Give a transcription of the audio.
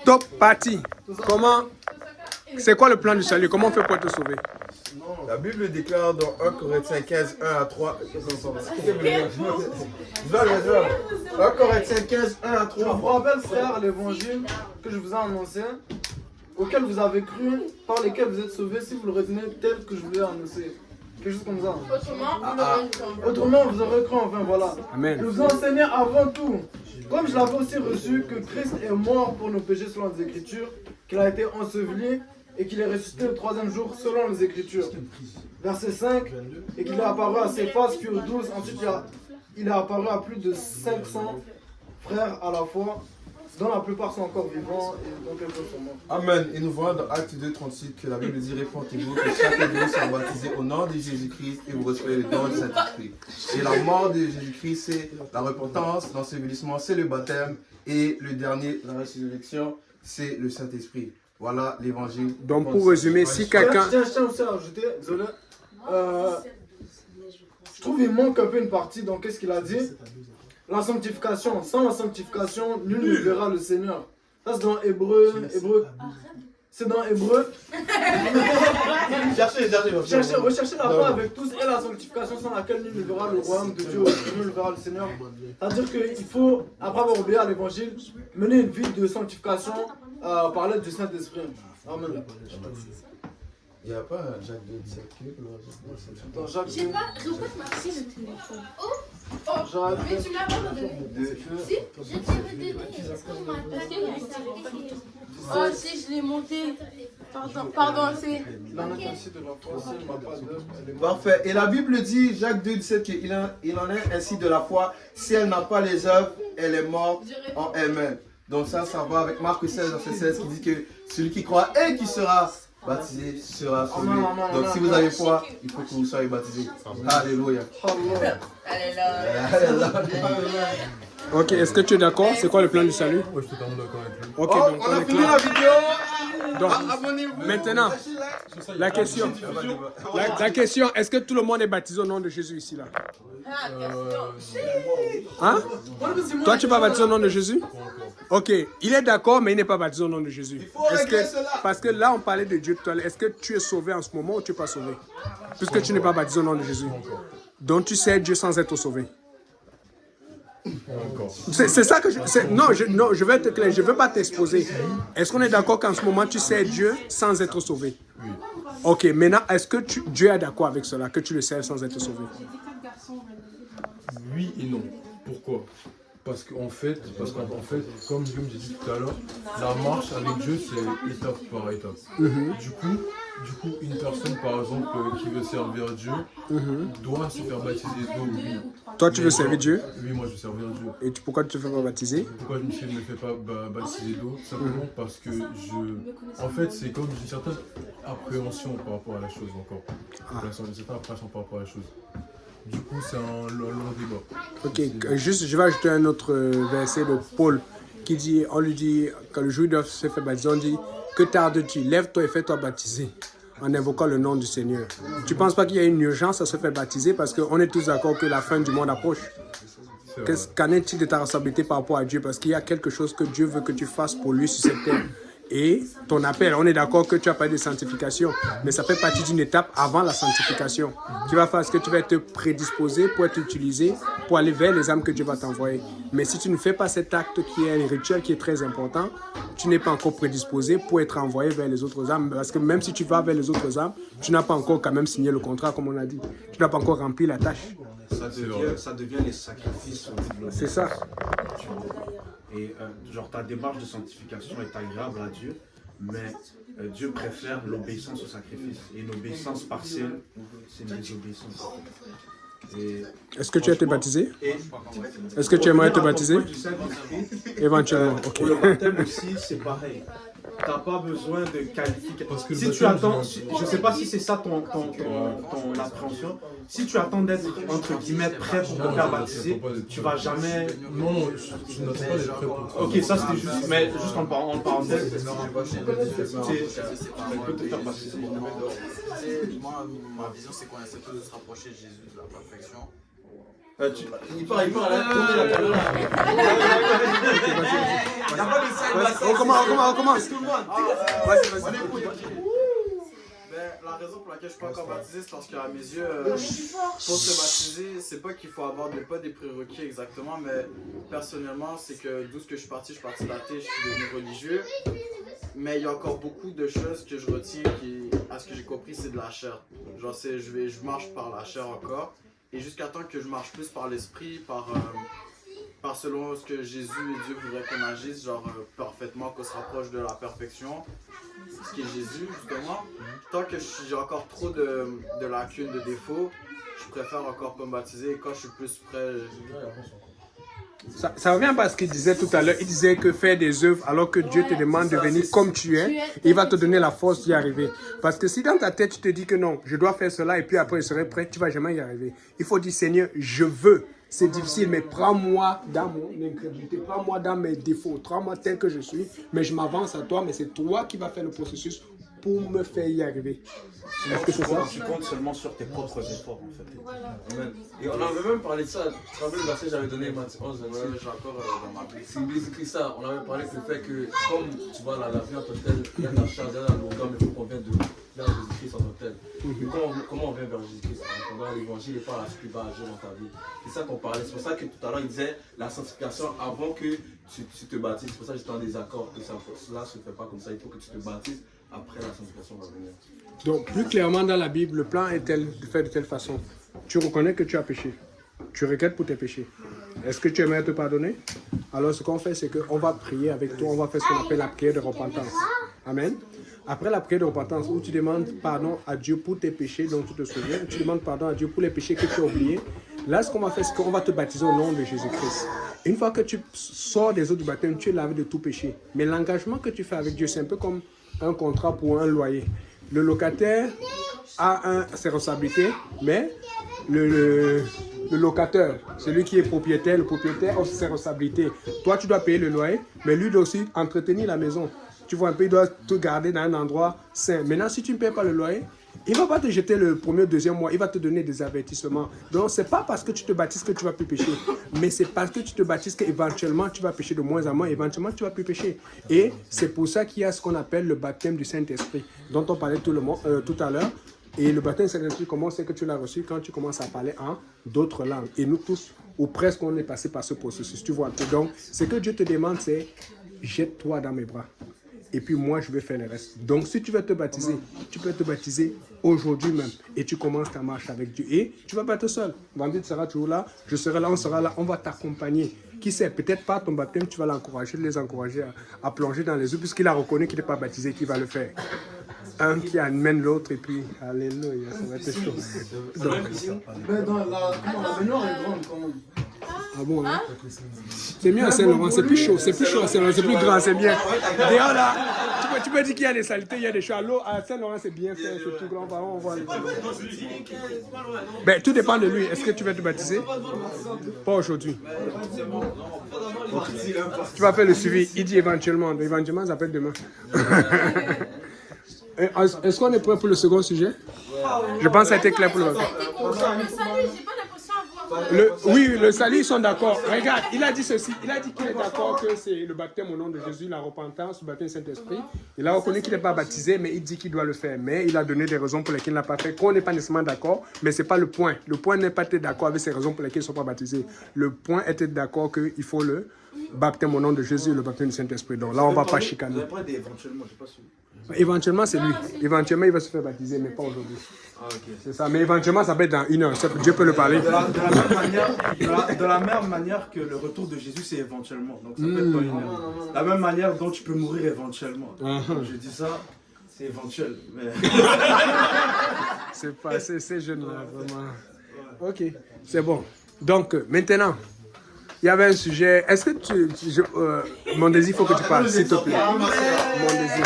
Top parti. Comment, c'est quoi le plan du salut? Comment on fait pour te sauver? La Bible déclare dans 1 Corinthiens 15, 1 à 3. 1 Corinthiens 15, 1 à 3. Je vous rappelle, frère, l'évangile que je vous ai annoncé, auquel vous avez cru, par lesquels vous êtes sauvés, si vous le retenez tel que je vous l'ai annoncé. Quelque chose comme ça. Autrement, vous aurez cru, enfin voilà. Amen. Je vous enseignais avant tout, comme je l'avais aussi reçu, que Christ est mort pour nos péchés selon les Écritures, qu'il a été enseveli et qu'il est ressuscité le troisième jour selon les Écritures. Verset 5, et qu'il est apparu à ses faces, puis aux 12, ensuite il est apparu à plus de 500 frères à la fois, dont la plupart sont encore vivants et dont quelques sont morts. Amen. Et nous voyons dans Acte 2, 38 que la Bible dit: répentez-vous, que chacun de vous soit baptisé au nom de Jésus-Christ et vous recevez le don du Saint-Esprit. Et la mort de Jésus-Christ, c'est la repentance, l'ensevelissement, c'est le baptême, et le dernier, la résurrection, c'est le Saint-Esprit. Voilà l'évangile. Donc pour résumer, si quelqu'un... Je tiens aussi à ajouter, désolé, je trouve qu'il manque un peu une partie, donc qu'est-ce qu'il a dit? La sanctification. Sans la sanctification, nul ne verra le Seigneur. Ça c'est dans Hébreu. C'est dans Hébreu. Recherchez la foi avec tous et la sanctification sans laquelle nul ne verra le royaume de Dieu, nul ne verra le Seigneur. C'est-à-dire qu'il faut, après avoir obéi à l'évangile, mener une vie de sanctification par l'aide du Saint-Esprit. Amen. Il n'y a pas un Jacques 2, 17 Dans Jacques Je sais pas, Rupert m'a pris le téléphone. Mais tu me l'as pas donné. Si, je t'avais donné. Oh, si, je l'ai monté. Pardon, c'est... Parfait. Et la Bible dit, Jacques 2, 17, qu'il en est ainsi de la foi. Si elle n'a pas les œuvres, elle est morte en elle-même. Donc ça va avec Marc 16, verset 16, qui dit que celui qui croit et qui sera baptisé sera sauvé. Donc si vous avez foi, il faut que vous soyez baptisés. Alléluia. Ok, est-ce que tu es d'accord? C'est quoi le plan du salut? Oui, je suis totalement d'accord avec lui. Ok, Oh, donc on a est fini clair. la vidéo. Donc, Abonnez-vous. maintenant, la question. La question, est-ce que tout le monde est baptisé au nom de Jésus ici là? Hein? Toi, tu vas baptiser au nom de Jésus? Ok, il est d'accord, mais il n'est pas baptisé au nom de Jésus. Parce que là, on parlait de Dieu tout à l'heure. Est-ce que tu es sauvé en ce moment ou tu n'es pas sauvé? Puisque tu n'es pas baptisé au nom de Jésus. Donc tu sais Dieu sans être sauvé. C'est ça que je... Non, je vais être clair, je ne veux pas t'exposer. Est-ce qu'on est d'accord qu'en ce moment, tu sais Dieu sans être sauvé? Oui. Ok, maintenant, est-ce que Dieu est d'accord avec cela, que tu le sais sans être sauvé? Oui et non. Pourquoi? Parce qu'en fait, comme j'ai dit tout à l'heure, la marche avec Dieu, c'est étape par étape. Du coup, une personne, par exemple, qui veut servir Dieu, doit se faire baptiser d'eau, oui. Toi, tu veux servir Dieu? Oui, moi, je veux servir Dieu. Et pourquoi tu ne te fais pas baptiser? Pourquoi je ne me fais pas baptiser d'eau? Simplement parce que en fait, c'est comme j'ai une certaine appréhension par rapport à la chose encore. Une certaine appréhension par rapport à la chose. Du coup, c'est un long débat. Ok, juste, je vais ajouter un autre verset de Paul qui dit, on lui dit, quand le jour doit se faire baptiser, on dit, que tardes-tu? Lève-toi et fais-toi baptiser en invoquant le nom du Seigneur. Tu ne penses pas qu'il y a une urgence à se faire baptiser parce qu'on est tous d'accord que la fin du monde approche? Qu'en est-il de ta responsabilité par rapport à Dieu? Parce qu'il y a quelque chose que Dieu veut que tu fasses pour lui sur cette terre. Et ton appel, on est d'accord que tu as parlé de sanctification, mais ça fait partie d'une étape avant la sanctification. Tu vas faire ce que tu vas être prédisposé pour être utilisé pour aller vers les âmes que Dieu va t'envoyer. Mais si tu ne fais pas cet acte qui est un rituel qui est très important, tu n'es pas encore prédisposé pour être envoyé vers les autres âmes. Parce que même si tu vas vers les autres âmes, tu n'as pas encore quand même signé le contrat, comme on a dit. Tu n'as pas encore rempli la tâche. Ça devient les sacrifices. C'est ça. Et genre ta démarche de sanctification est agréable à Dieu, mais Dieu préfère l'obéissance au sacrifice. Et une obéissance partielle, c'est une désobéissance. Est-ce que tu as été baptisé? Est-ce que tu aimerais être baptisé? Éventuellement, ok. Pour le baptême aussi, c'est pareil. Tu n'as pas besoin de qualification. Si tu attends, je ne sais pas si c'est ça ton appréhension, si tu attends d'être entre guillemets prêt pour te faire baptiser, tu ne vas jamais... Non, je n'attends pas d'être prêt pour ça. Ok, ça c'était juste, mais juste en parenthèse, tu peux te faire baptiser. Moi, ma vision, c'est qu'on essaie tous de se rapprocher de Jésus, de la perfection. Il part là, tournez la caméra. Il n'y a pas de side. On commence. Tout le monde. Vas-y. La raison pour laquelle je suis pas encore baptisé, c'est parce qu'à mes yeux, pour se baptiser, c'est pas qu'il faut avoir pas des prérequis exactement, mais personnellement, c'est que d'où ce que je suis parti d'athée, je suis devenu religieux. Mais il y a encore beaucoup de choses que je retiens qui, à ce que j'ai compris, c'est de la chair. Genre, je marche par la chair encore. Et jusqu'à temps que je marche plus par l'esprit, par selon ce que Jésus et Dieu voudraient qu'on agisse, genre parfaitement, qu'on se rapproche de la perfection, ce qui est Jésus justement. Tant que j'ai encore trop de lacunes, de défauts, je préfère encore pas me baptiser. Et quand je suis plus prêt, Ça revient pas à ce qu'il disait tout à l'heure. Il disait que faire des œuvres alors que Dieu te demande de venir comme tu es, il va te donner la force d'y arriver. Parce que si dans ta tête tu te dis que non, je dois faire cela et puis après je serai prêt, tu vas jamais y arriver. Il faut dire Seigneur, je veux. C'est difficile, mais prends-moi dans mon incrédulité, prends-moi dans mes défauts, prends-moi tel que je suis, mais je m'avance à toi, mais c'est toi qui vas faire le processus pour me faire y arriver. Est-ce que c'est ça? Tu comptes seulement sur tes propres efforts en fait. Amen. Et on avait même parlé de ça. Tu te rappelles le verset que j'avais donné, Matthieu 11, 26. j'ai encore dans ma Bible. C'est écrit ça. On avait parlé du fait que, comme tu vois, la vie en tant que telle, il y a de la charge, il y a de la lourdeur, mais il faut qu'on vienne vers Jésus-Christ en tant que tel. Et comment on vient vers Jésus-Christ? En répondant à l'évangile et par la suite, il va agir dans ta vie. C'est ça qu'on parlait. C'est pour ça que tout à l'heure, il disait la sanctification avant que tu te baptises. C'est pour ça que j'étais en désaccord. Que cela ne se fait pas comme ça. Il faut que tu te baptises. Après, la sanctification va venir. Donc, plus clairement dans la Bible, le plan est de faire de telle façon. Tu reconnais que tu as péché. Tu regrettes pour tes péchés. Est-ce que tu aimerais te pardonner? Alors, ce qu'on fait, c'est qu'on va prier avec toi. On va faire ce qu'on appelle la prière de repentance. Amen. Après la prière de repentance, où tu demandes pardon à Dieu pour tes péchés dont tu te souviens, tu demandes pardon à Dieu pour les péchés que tu as oubliés. Là, ce qu'on va faire, c'est qu'on va te baptiser au nom de Jésus-Christ. Une fois que tu sors des eaux du baptême, tu es lavé de tout péché. Mais l'engagement que tu fais avec Dieu, c'est un peu comme un contrat pour un loyer. Le locataire a ses responsabilités, mais le locataire, celui qui est propriétaire, le propriétaire a aussi ses responsabilités. Toi, tu dois payer le loyer, mais lui doit aussi entretenir la maison. Tu vois un peu, il doit te garder dans un endroit sain. Maintenant, si tu ne payes pas le loyer, il ne va pas te jeter le premier ou deuxième mois, il va te donner des avertissements. Donc, ce n'est pas parce que tu te baptises que tu ne vas plus pécher, mais c'est parce que tu te baptises qu'éventuellement, tu vas pécher de moins en moins, éventuellement, tu ne vas plus pécher. Et c'est pour ça qu'il y a ce qu'on appelle le baptême du Saint-Esprit, dont on parlait tout à l'heure. Et le baptême du Saint-Esprit, comment c'est que tu l'as reçu? Quand tu commences à parler en d'autres langues. Et nous tous, ou presque, on est passé par ce processus, tu vois. Donc, ce que Dieu te demande, c'est jette-toi dans mes bras. Et puis moi, je vais faire le reste. Donc, si tu veux te baptiser, tu peux te baptiser aujourd'hui même. Et tu commences ta marche avec Dieu. Et tu ne vas pas être seul. Vendredi sera toujours là. Je serai là, on sera là. On va t'accompagner. Qui sait, peut-être pas ton baptême, tu vas l'encourager, les encourager à plonger dans les eaux, puisqu'il a reconnu qu'il n'est pas baptisé, qu'il va le faire. Un qui amène l'autre, et puis, alléluia, ça va être chaud. Donc, Mais dans la baignoire est grande quand même. ah bon, hein? C'est mieux à Saint-Laurent, c'est plus chaud, c'est plus chaud à Saint-Laurent, c'est plus grand, c'est bien. D'ailleurs là, tu peux dire qu'il y a des saletés, il y a des choses. À l'eau, à Saint-Laurent, c'est bien fait, c'est tout grand, on voit. Ben, tout dépend de lui. Est-ce que tu vas te baptiser? Pas aujourd'hui. Tu vas faire le suivi, il dit éventuellement. Éventuellement, ça peut être demain. Est-ce qu'on est prêt pour le second sujet? Je pense que ça a été clair pour le Le salut, j'ai pas l'impression d'avoir. Oui, le salut, ils sont d'accord. Regarde, il a dit ceci. Il a dit qu'il est d'accord que c'est le baptême au nom de Jésus, la repentance, le baptême du Saint-Esprit. Il a reconnu qu'il n'est pas baptisé, mais il dit qu'il doit le faire. Mais il a donné des raisons pour lesquelles il n'a pas fait. Qu'on n'est pas nécessairement d'accord, mais ce n'est pas le point. Le point n'est pas être d'accord avec ces raisons pour lesquelles ils ne sont pas baptisés. Le point est être d'accord qu'il faut le baptême au nom de Jésus et le baptême du Saint-Esprit. Donc là, on ne va pas chicaner. Éventuellement, je sais pas si... Éventuellement, c'est lui. Éventuellement, il va se faire baptiser, mais pas aujourd'hui. Ah, ok. C'est ça. Mais éventuellement, ça peut être dans 1 heure. Dieu peut le parler. De la même manière que le retour de Jésus, c'est éventuellement. Donc ça peut être pas une heure. La même manière dont tu peux mourir éventuellement. Je dis ça, c'est éventuel. Mais... C'est pas ces jeunes-là, vraiment. Ok, c'est bon. Donc, maintenant, il y avait un sujet. Est-ce que mon désir, il faut que tu parles, s'il te plaît. Mon désir.